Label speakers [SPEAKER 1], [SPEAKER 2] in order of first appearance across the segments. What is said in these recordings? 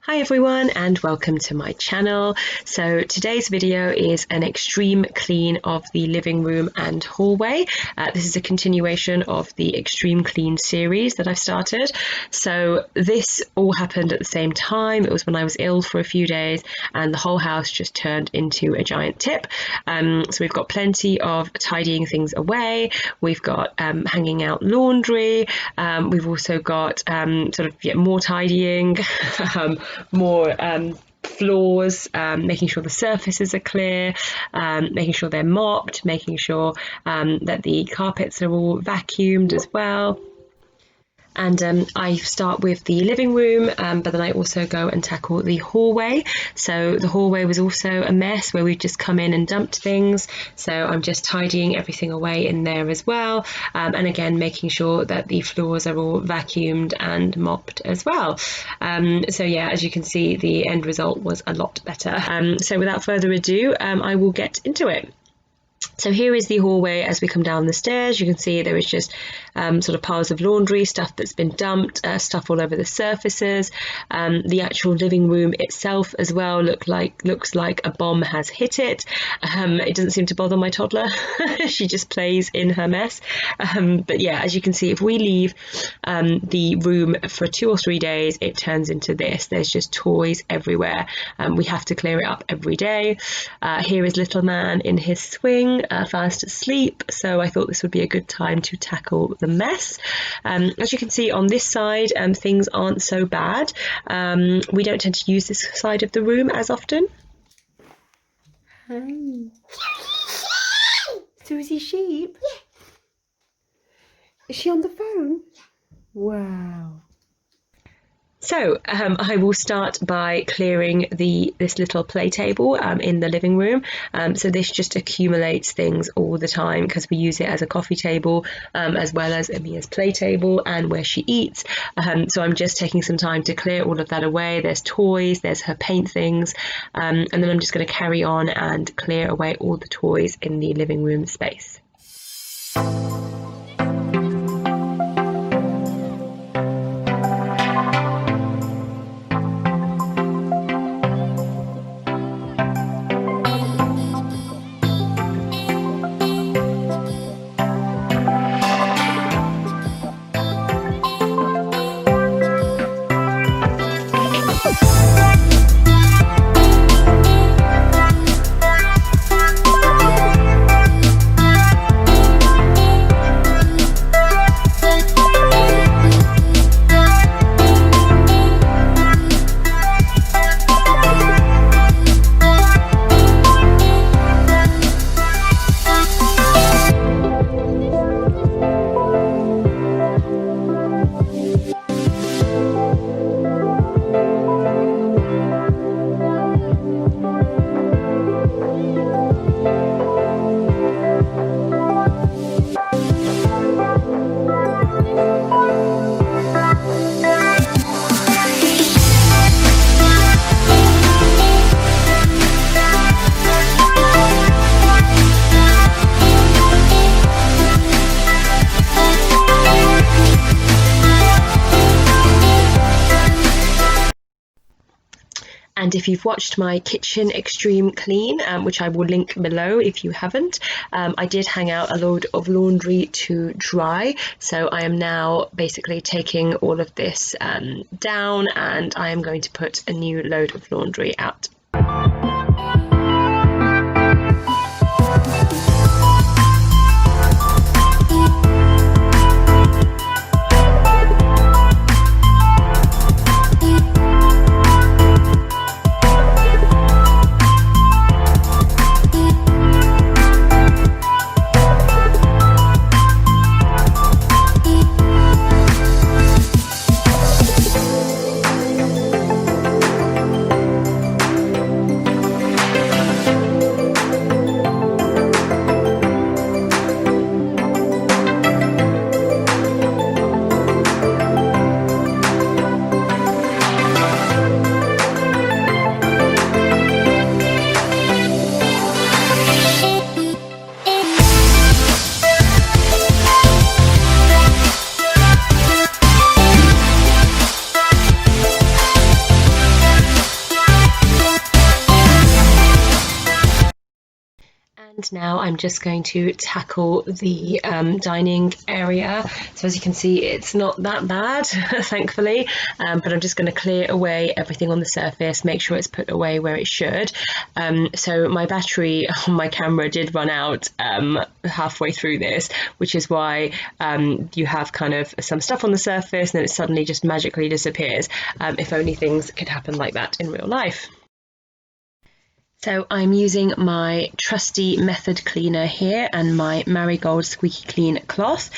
[SPEAKER 1] Hi everyone and welcome to my channel. So today's video is an extreme clean of the living room and hallway. This is a continuation of the extreme clean series that I've started. So this all happened at the same time. It was when I was ill for a few days and the whole house just turned into a giant tip. So we've got plenty of tidying things away. We've got hanging out laundry. We've also got more tidying. More floors, making sure the surfaces are clear, making sure they're mopped, making sure that the carpets are all vacuumed as well. And I start with the living room, but then I also go and tackle the hallway. So the hallway was also a mess where we've just come in and dumped things. So I'm just tidying everything away in there as well. And again, making sure that the floors are all vacuumed and mopped as well. So yeah, as you can see, the end result was a lot better. So without further ado, I will get into it. So here is the hallway as we come down the stairs. You can see there is just sort of piles of laundry, stuff that's been dumped, stuff all over the surfaces. The actual living room itself as well looks like a bomb has hit it. It doesn't seem to bother my toddler. She just plays in her mess. But yeah, as you can see, if we leave the room for 2 or 3 days, it turns into this. There's just toys everywhere. We have to clear it up every day. Here is little man in his swing, fast asleep, so I thought this would be a good time to tackle the mess. As you can see on this side, things aren't so bad. We don't tend to use this side of the room as often. Hi. Susie Sheep? Yeah. Is she on the phone? Wow. So I will start by clearing this little play table in the living room. So this just accumulates things all the time because we use it as a coffee table as well as Amia's play table and where she eats. So I'm just taking some time to clear all of that away. There's toys, there's her paint things, and then I'm just going to carry on and clear away all the toys in the living room space. And if you've watched my kitchen extreme clean, which I will link below if you haven't, I did hang out a load of laundry to dry. So I am now basically taking all of this down and I am going to put a new load of laundry out. And now I'm just going to tackle the dining area. So as you can see, it's not that bad, thankfully, but I'm just going to clear away everything on the surface, make sure it's put away where it should. So my battery on my camera did run out halfway through this, which is why you have kind of some stuff on the surface and then it suddenly just magically disappears. If only things could happen like that in real life. So I'm using my trusty Method cleaner here and my Marigold Squeaky Clean cloth,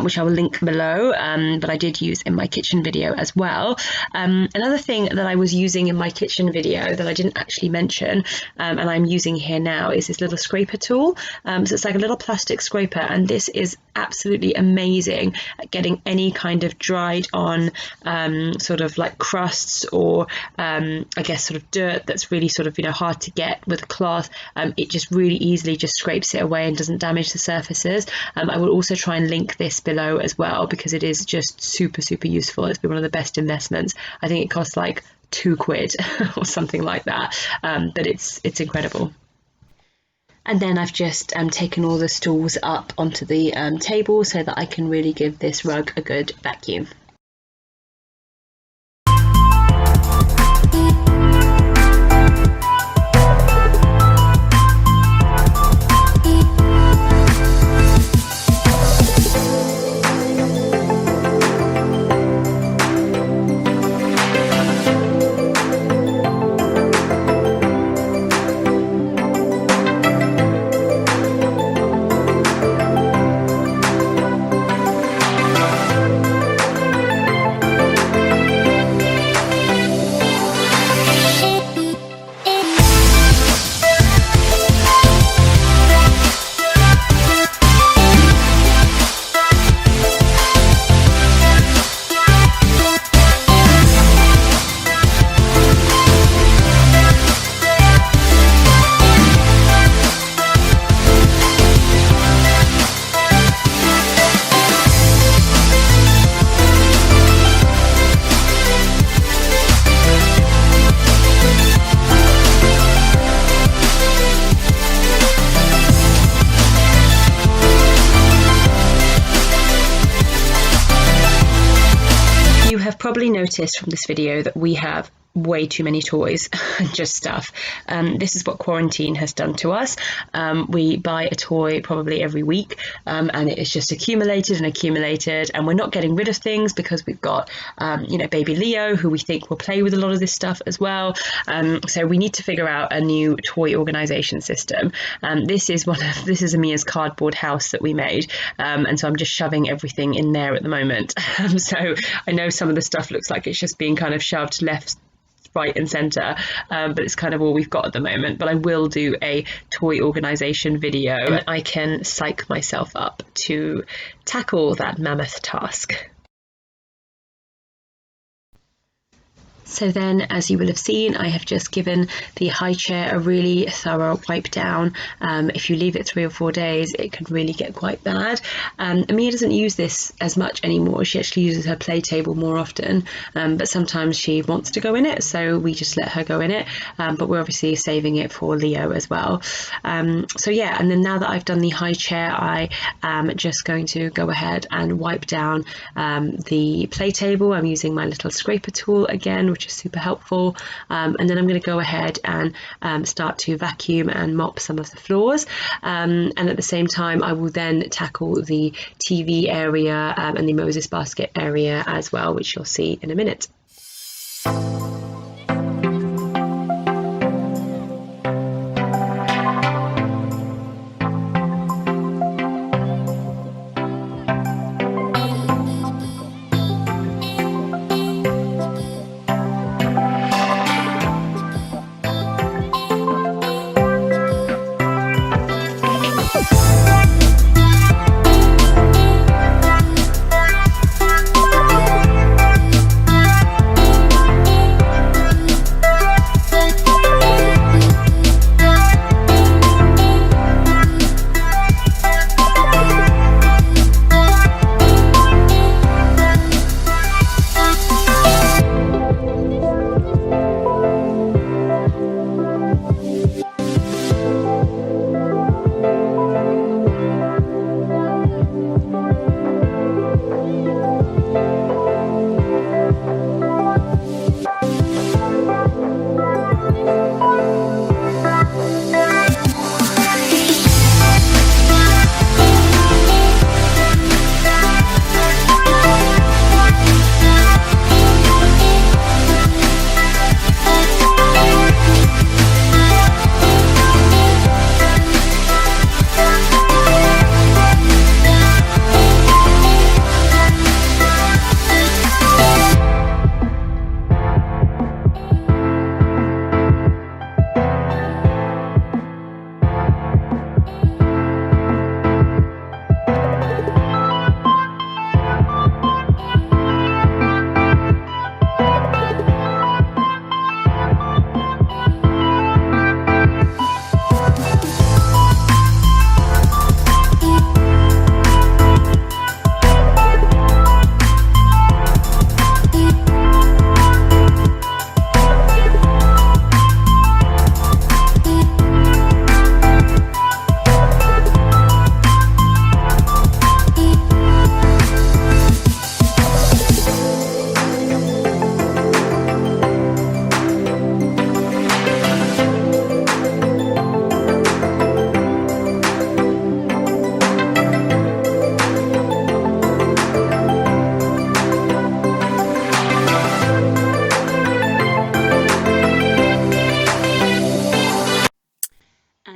[SPEAKER 1] which I will link below, but I did use in my kitchen video as well. Another thing that I was using in my kitchen video that I didn't actually mention, and I'm using here now, is this little scraper tool. So it's like a little plastic scraper, and this is absolutely amazing at getting any kind of dried on sort of like crusts or I guess sort of dirt that's really sort of, you know, hard to get with a cloth. It just really easily just scrapes it away and doesn't damage the surfaces. I will also try and link this below as well because it is just super useful. It's been one of the best investments. I think it costs like £2 or something like that, but it's incredible. And then I've just taken all the stools up onto the table so that I can really give this rug a good vacuum. Probably noticed from this video that we have way too many toys and just stuff. This is what quarantine has done to us. We buy a toy probably every week and it is just accumulated and we're not getting rid of things because we've got you know, baby Leo, who we think will play with a lot of this stuff as well. So we need to figure out a new toy organization system. This is Amia's cardboard house that we made, and so I'm just shoving everything in there at the moment. So I know some of the stuff looks like it's just being kind of shoved left, right and center, but it's kind of all we've got at the moment. But I will do a toy organization video and I can psych myself up to tackle that mammoth task. So then, as you will have seen, I have just given the high chair a really thorough wipe down. If you leave it 3 or 4 days, it can really get quite bad. Amia doesn't use this as much anymore. She actually uses her play table more often, but sometimes she wants to go in it, so we just let her go in it. But we're obviously saving it for Leo as well. So yeah, and then now that I've done the high chair, I am just going to go ahead and wipe down the play table. I'm using my little scraper tool again, which is super helpful, and then I'm going to go ahead and start to vacuum and mop some of the floors, and at the same time I will then tackle the TV area and the Moses basket area as well, which you'll see in a minute.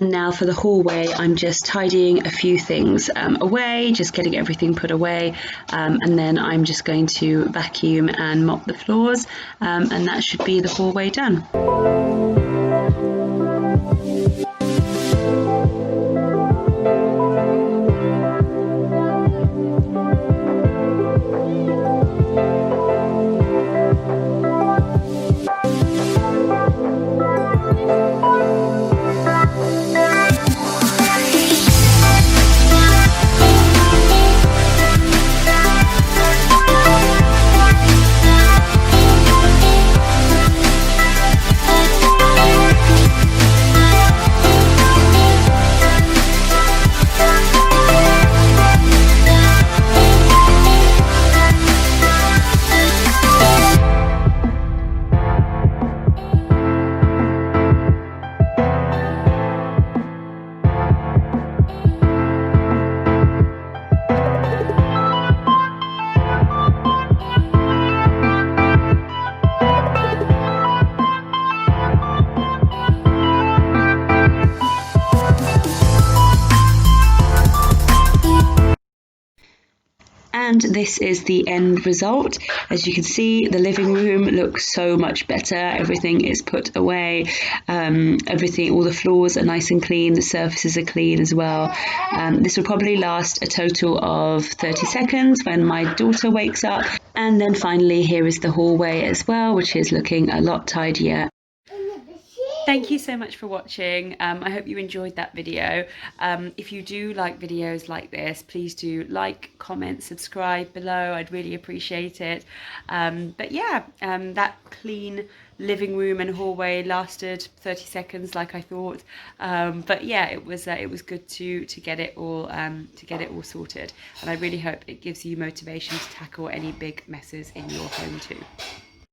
[SPEAKER 2] Now for the hallway, I'm just tidying a few things away, just getting everything put away, and then I'm just going to vacuum and mop the floors, and that should be the hallway done. And this is the end result. As you can see, the living room looks so much better. Everything is put away. All the floors are nice and clean. The surfaces are clean as well. This will probably last a total of 30 seconds when my daughter wakes up. And then finally, here is the hallway as well, which is looking a lot tidier. Thank you so much for watching. I hope you enjoyed that video. If you do like videos like this, please do like, comment, subscribe below. I'd really appreciate it. But yeah, that clean living room and hallway lasted 30 seconds like I thought. But yeah, it was good to get it all sorted. And I really hope it gives you motivation to tackle any big messes in your home too.